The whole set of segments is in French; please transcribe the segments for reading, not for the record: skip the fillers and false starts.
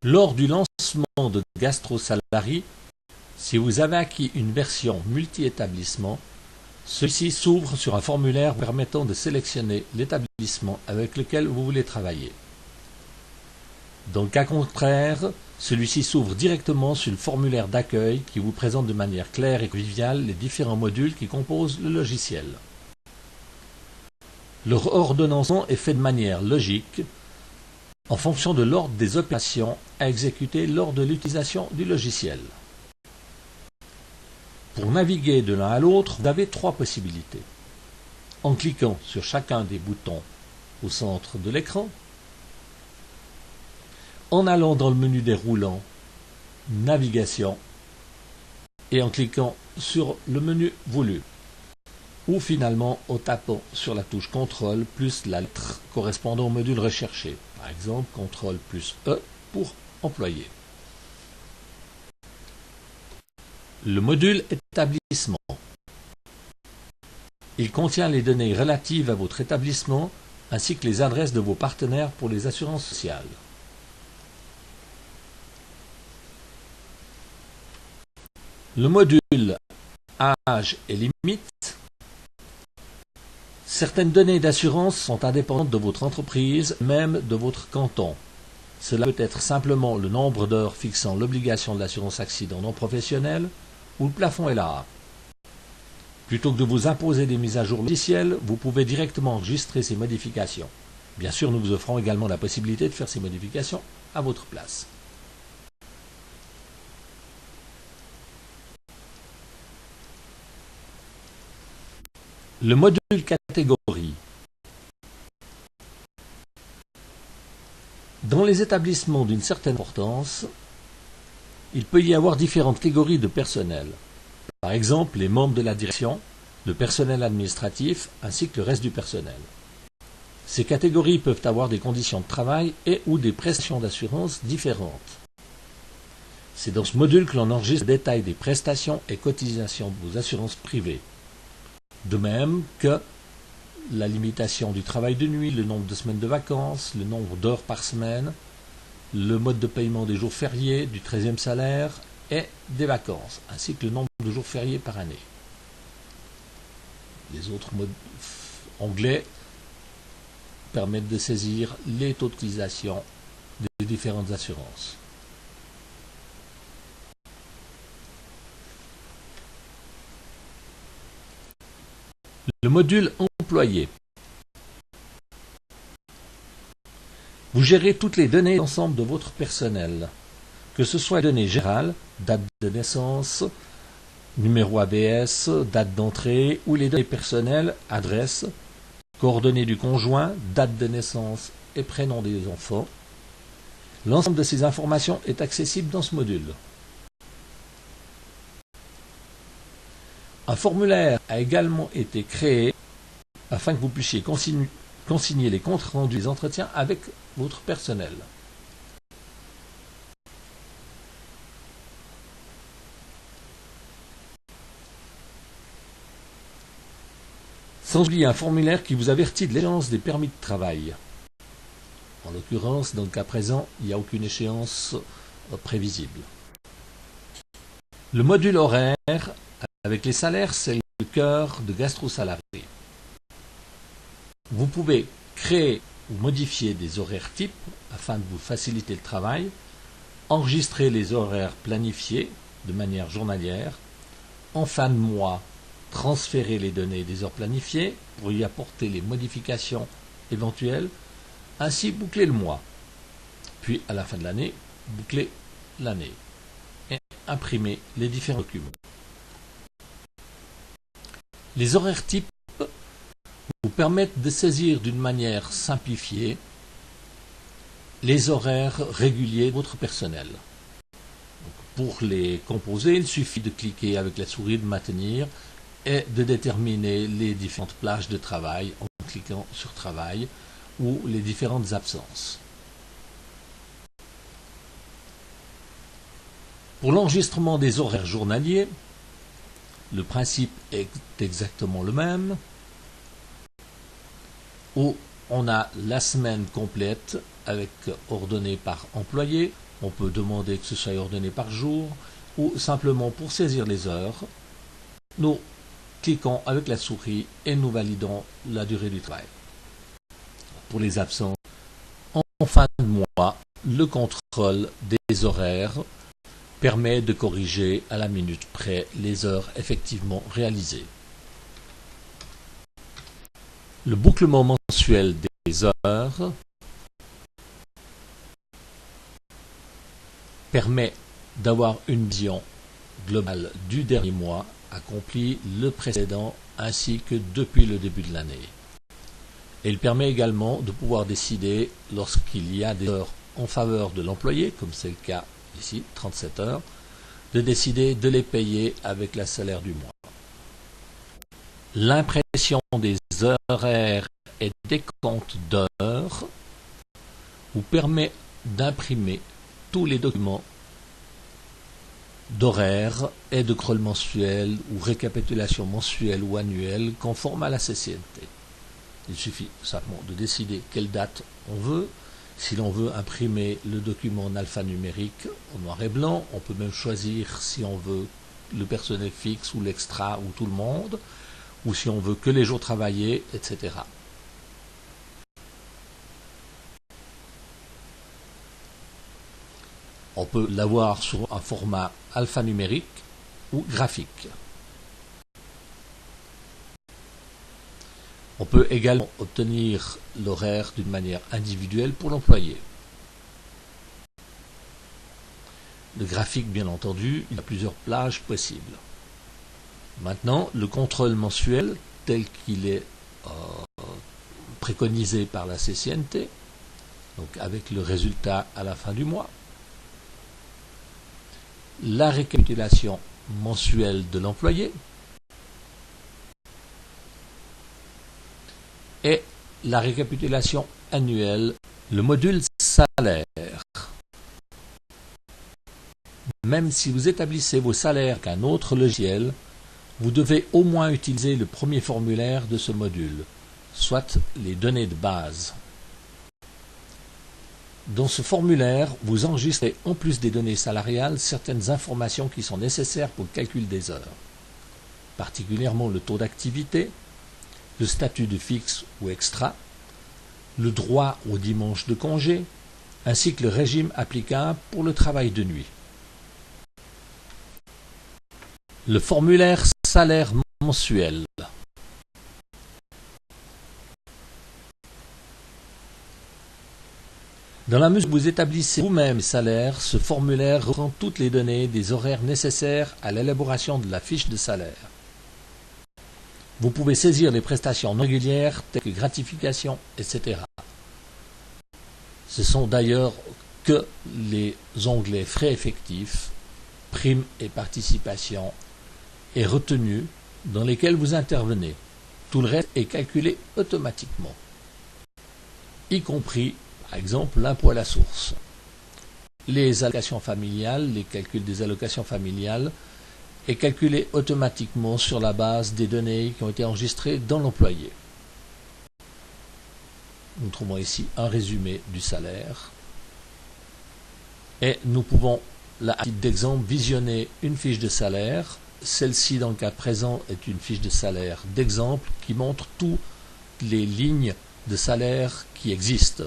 Lors du lancement de GastroSalary, si vous avez acquis une version multi-établissement, celui-ci s'ouvre sur un formulaire permettant de sélectionner l'établissement avec lequel vous voulez travailler. Dans le cas contraire, celui-ci s'ouvre directement sur le formulaire d'accueil qui vous présente de manière claire et conviviale les différents modules qui composent le logiciel. Leur ordonnancement est fait de manière logique en fonction de l'ordre des opérations à exécuter lors de l'utilisation du logiciel. Pour naviguer de l'un à l'autre, vous avez trois possibilités. En cliquant sur chacun des boutons au centre de l'écran, en allant dans le menu déroulant Navigation et en cliquant sur le menu voulu, ou finalement en tapant sur la touche CTRL plus la lettre correspondant au module recherché, par exemple CTRL plus E pour employé. Le module établissement. Il contient les données relatives à votre établissement ainsi que les adresses de vos partenaires pour les assurances sociales. Le module âge et limite. Certaines données d'assurance sont indépendantes de votre entreprise, même de votre canton. Cela peut être simplement le nombre d'heures fixant l'obligation de l'assurance accident non professionnel ou le plafond LA. Plutôt que de vous imposer des mises à jour logicielles, vous pouvez directement enregistrer ces modifications. Bien sûr, nous vous offrons également la possibilité de faire ces modifications à votre place. Le module catégorie. Dans les établissements d'une certaine importance, il peut y avoir différentes catégories de personnel. Par exemple, les membres de la direction, le personnel administratif ainsi que le reste du personnel. Ces catégories peuvent avoir des conditions de travail et ou des prestations d'assurance différentes. C'est dans ce module que l'on enregistre le détail des prestations et cotisations de vos assurances privées. De même que la limitation du travail de nuit, le nombre de semaines de vacances, le nombre d'heures par semaine, le mode de paiement des jours fériés, du 13e salaire et des vacances, ainsi que le nombre de jours fériés par année. Les autres modes anglais permettent de saisir les taux de cotisation des différentes assurances. Le module employé. Vous gérez toutes les données d'ensemble de votre personnel, que ce soit les données générales, date de naissance, numéro ABS, date d'entrée, ou les données personnelles, adresse, coordonnées du conjoint, date de naissance et prénom des enfants. L'ensemble de ces informations est accessible dans ce module. Un formulaire a également été créé afin que vous puissiez consigner les comptes rendus des entretiens avec votre personnel. Sans oublier un formulaire qui vous avertit de l'échéance des permis de travail. En l'occurrence, dans le cas présent, il n'y a aucune échéance prévisible. Le module horaire avec les salaires, c'est le cœur de GastroSalary. Vous pouvez créer ou modifier des horaires types afin de vous faciliter le travail, enregistrer les horaires planifiés de manière journalière, en fin de mois, transférer les données des heures planifiées pour y apporter les modifications éventuelles, ainsi boucler le mois. Puis à la fin de l'année, boucler l'année et imprimer les différents documents. Les horaires types vous permettent de saisir d'une manière simplifiée les horaires réguliers de votre personnel. Donc, pour les composer, il suffit de cliquer avec la souris, de maintenir et de déterminer les différentes plages de travail en cliquant sur Travail ou les différentes absences. Pour l'enregistrement des horaires journaliers, le principe est exactement le même. Au On a la semaine complète avec ordonné par employé. On peut demander que ce soit ordonné par jour ou simplement pour saisir les heures. Nous cliquons avec la souris et nous validons la durée du travail. Pour les absents, en fin de mois, le contrôle des horaires permet de corriger à la minute près les heures effectivement réalisées. Le bouclement mensuel des heures permet d'avoir une vision globale du dernier mois accompli, le précédent ainsi que depuis le début de l'année. Et il permet également de pouvoir décider, lorsqu'il y a des heures en faveur de l'employé, comme c'est le cas ici, 37 heures, de décider de les payer avec la salaire du mois. L'impression des horaires et des comptes d'heures vous permet d'imprimer tous les documents d'horaires et de contrôle mensuel ou récapitulation mensuelle ou annuelle conforme à la CCNT. Il suffit simplement de décider quelle date on veut. Si l'on veut imprimer le document en alphanumérique en noir et blanc, on peut même choisir si on veut le personnel fixe ou l'extra ou tout le monde, ou si on veut que les jours travaillés, etc. On peut l'avoir sur un format alphanumérique ou graphique. On peut également obtenir l'horaire d'une manière individuelle pour l'employé. Le graphique, bien entendu, il y a plusieurs plages possibles. Maintenant, le contrôle mensuel, tel qu'il est préconisé par la CCNT, donc avec le résultat à la fin du mois, la récapitulation mensuelle de l'employé et la récapitulation annuelle, le module salaire. Même si vous établissez vos salaires avec un autre logiciel, vous devez au moins utiliser le premier formulaire de ce module, soit les données de base. Dans ce formulaire, vous enregistrez en plus des données salariales certaines informations qui sont nécessaires pour le calcul des heures, particulièrement le taux d'activité, le statut de fixe ou extra, le droit au dimanche de congé, ainsi que le régime applicable pour le travail de nuit. Le formulaire salaire mensuel. Dans la mesure où vous établissez vous-même salaire, ce formulaire reprend toutes les données des horaires nécessaires à l'élaboration de la fiche de salaire. Vous pouvez saisir les prestations non régulières telles que gratifications, etc. Ce sont d'ailleurs que les onglets frais effectifs, primes et participations et retenues dans lesquels vous intervenez. Tout le reste est calculé automatiquement, y compris par exemple l'impôt à la source. Les allocations familiales, les calculs des allocations familiales est calculé automatiquement sur la base des données qui ont été enregistrées dans l'employé. Nous trouvons ici un résumé du salaire et nous pouvons, à titre d'exemple, visionner une fiche de salaire. Celle-ci, dans le cas présent, est une fiche de salaire d'exemple qui montre toutes les lignes de salaire qui existent.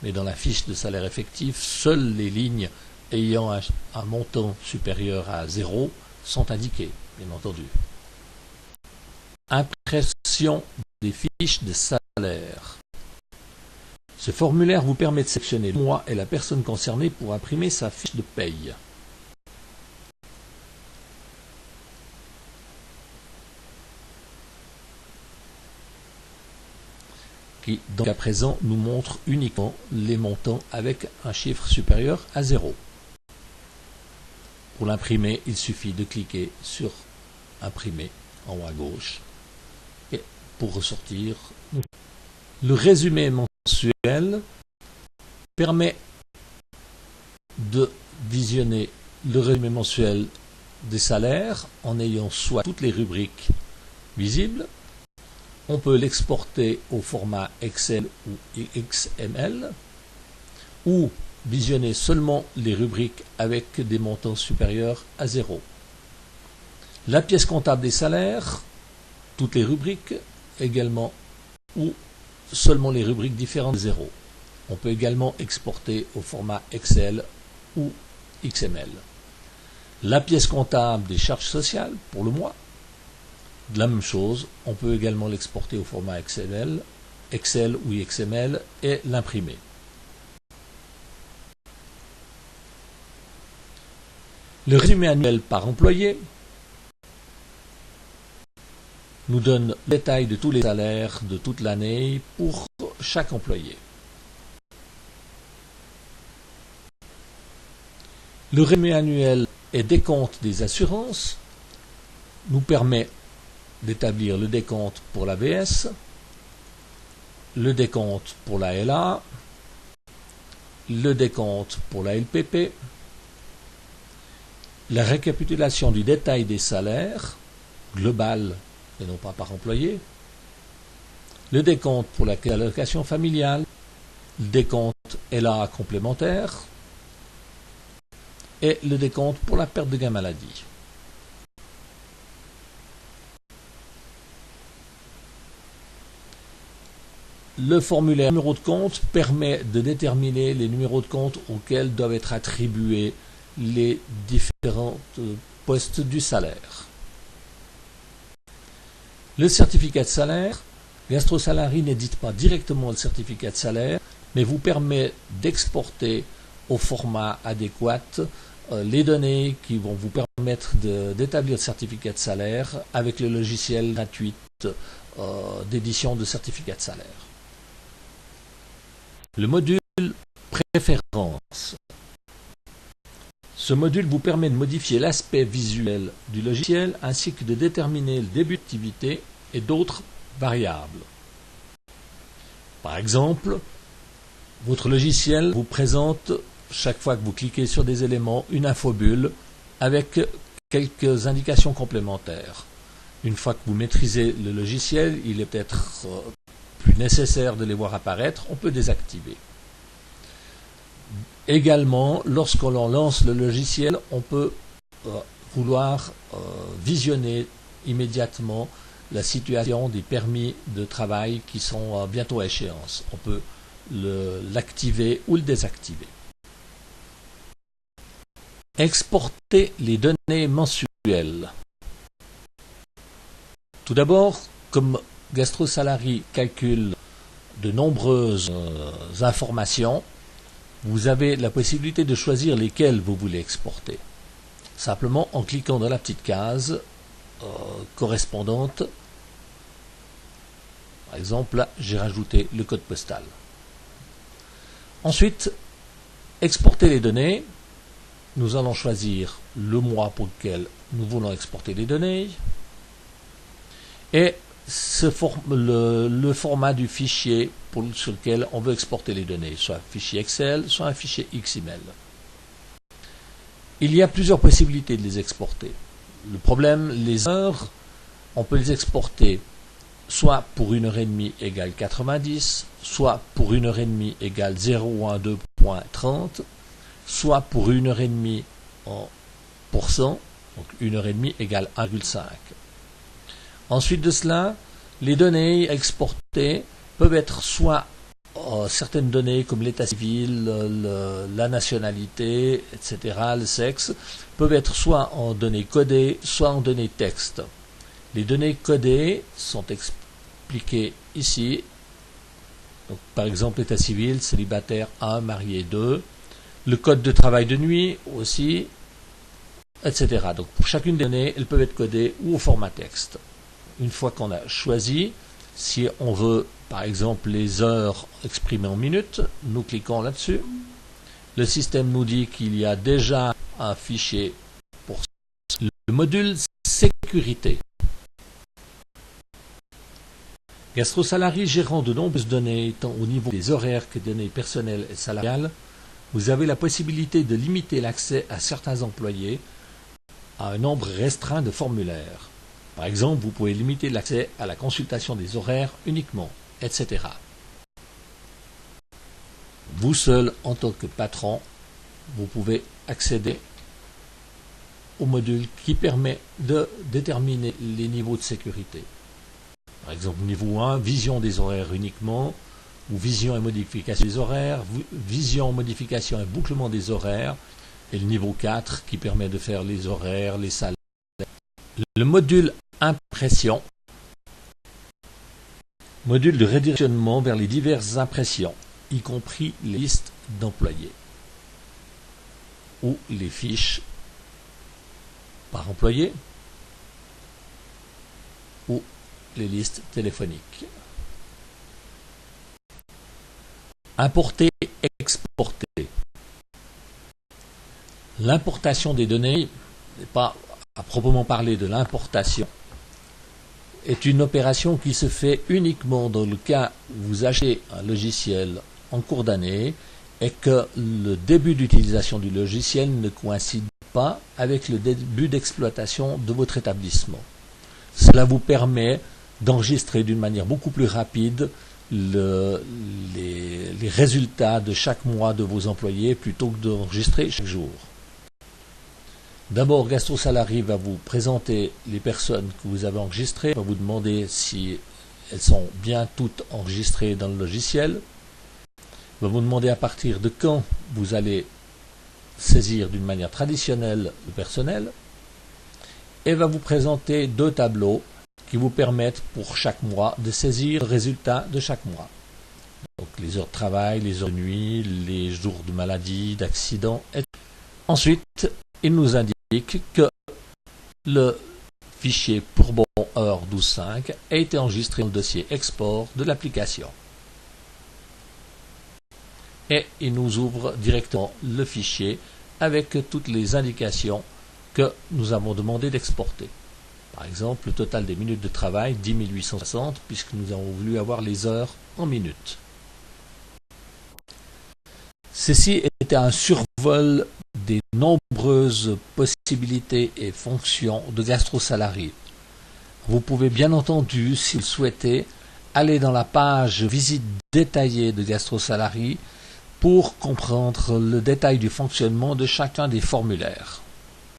Mais dans la fiche de salaire effectif, seules les lignes ayant un montant supérieur à 0 sont indiquées, bien entendu. Impression des fiches de salaire. Ce formulaire vous permet de sélectionner le mois et la personne concernée pour imprimer sa fiche de paye. Qui, dans le cas présent, nous montre uniquement les montants avec un chiffre supérieur à 0. Pour l'imprimer, il suffit de cliquer sur Imprimer en haut à gauche. Et pour ressortir, le résumé mensuel permet de visionner le résumé mensuel des salaires en ayant soit toutes les rubriques visibles, On peut l'exporter au format Excel ou XML, ou visionner seulement les rubriques avec des montants supérieurs à 0. La pièce comptable des salaires, toutes les rubriques également, ou seulement les rubriques différentes de 0. On peut également exporter au format Excel ou XML. La pièce comptable des charges sociales pour le mois, de la même chose, on peut également l'exporter au format XML, Excel ou XML et l'imprimer. Le résumé annuel par employé nous donne le détail de tous les salaires de toute l'année pour chaque employé. Le résumé annuel et décompte des assurances nous permet d'établir le décompte pour l'AVS, le décompte pour la LA, le décompte pour la LPP, la récapitulation du détail des salaires, global et non pas par employé, le décompte pour la allocation familiale, le décompte LA complémentaire et le décompte pour la perte de gain maladie. Le formulaire numéro de compte permet de déterminer les numéros de compte auxquels doivent être attribués les différents postes du salaire. Le certificat de salaire, GastroSalary n'édite pas directement le certificat de salaire, mais vous permet d'exporter au format adéquat les données qui vont vous permettre d'établir le certificat de salaire avec le logiciel gratuit d'édition de certificat de salaire. Le module Préférences. Ce module vous permet de modifier l'aspect visuel du logiciel ainsi que de déterminer le début d'activité et d'autres variables. Par exemple, votre logiciel vous présente, chaque fois que vous cliquez sur des éléments, une infobulle avec quelques indications complémentaires. Une fois que vous maîtrisez le logiciel, il est peut-être plus nécessaire de les voir apparaître, on peut désactiver. Également, lorsqu'on lance le logiciel, on peut vouloir visionner immédiatement la situation des permis de travail qui sont bientôt à échéance. On peut l'activer ou le désactiver. Exporter les données mensuelles. Tout d'abord, comme GastroSalary calcule de nombreuses informations, vous avez la possibilité de choisir lesquelles vous voulez exporter. Simplement en cliquant dans la petite case correspondante. Par exemple, là, j'ai rajouté le code postal. Ensuite, exporter les données. Nous allons choisir le mois pour lequel nous voulons exporter les données. Et le format du fichier sur lequel on veut exporter les données, soit un fichier Excel, soit un fichier XML. Il y a plusieurs possibilités de les exporter. Le problème, les heures, on peut les exporter soit pour 1h30 égale 90, soit pour 1h30 égale 0,12.30, soit pour 1h30 en pourcent, donc 1h30 égale 1,5. Ensuite de cela, les données exportées peuvent être soit certaines données comme l'état civil, la nationalité, etc., le sexe, peuvent être soit en données codées, soit en données texte. Les données codées sont expliquées ici. Donc, par exemple, l'état civil, célibataire 1, marié 2. Le code de travail de nuit aussi, etc. Donc, pour chacune des données, elles peuvent être codées ou au format texte. Une fois qu'on a choisi, si on veut, par exemple, les heures exprimées en minutes, nous cliquons là-dessus. Le système nous dit qu'il y a déjà un fichier pour le module sécurité. GastroSalary gérant de nombreuses données, tant au niveau des horaires que des données personnelles et salariales, vous avez la possibilité de limiter l'accès à certains employés à un nombre restreint de formulaires. Par exemple, vous pouvez limiter l'accès à la consultation des horaires uniquement, etc. Vous seul, en tant que patron, vous pouvez accéder au module qui permet de déterminer les niveaux de sécurité. Par exemple, niveau 1, vision des horaires uniquement, ou vision et modification des horaires, vision, modification et bouclement des horaires, et le niveau 4 qui permet de faire les horaires, les salaires. Le module impression, module de redirectionnement vers les diverses impressions, y compris les listes d'employés ou les fiches par employé ou les listes téléphoniques. Importer, exporter. L'importation des données, pas à proprement parler de l'importation, est une opération qui se fait uniquement dans le cas où vous achetez un logiciel en cours d'année et que le début d'utilisation du logiciel ne coïncide pas avec le début d'exploitation de votre établissement. Cela vous permet d'enregistrer d'une manière beaucoup plus rapide les résultats de chaque mois de vos employés plutôt que d'enregistrer chaque jour. D'abord, GastroSalary va vous présenter les personnes que vous avez enregistrées, va vous demander si elles sont bien toutes enregistrées dans le logiciel, va vous demander à partir de quand vous allez saisir d'une manière traditionnelle le personnel, et va vous présenter 2 tableaux qui vous permettent pour chaque mois de saisir le résultat de chaque mois. Donc les heures de travail, les heures de nuit, les jours de maladie, d'accident, etc. Ensuite, il nous indique que le fichier pour bon heure 12.5 a été enregistré dans le dossier export de l'application. Et il nous ouvre directement le fichier avec toutes les indications que nous avons demandé d'exporter. Par exemple, le total des minutes de travail, 10 860, puisque nous avons voulu avoir les heures en minutes. Ceci était un survol des nombreuses possibilités et fonctions de GastroSalary. Vous pouvez bien entendu, si vous le souhaitez, aller dans la page visite détaillée de GastroSalary pour comprendre le détail du fonctionnement de chacun des formulaires.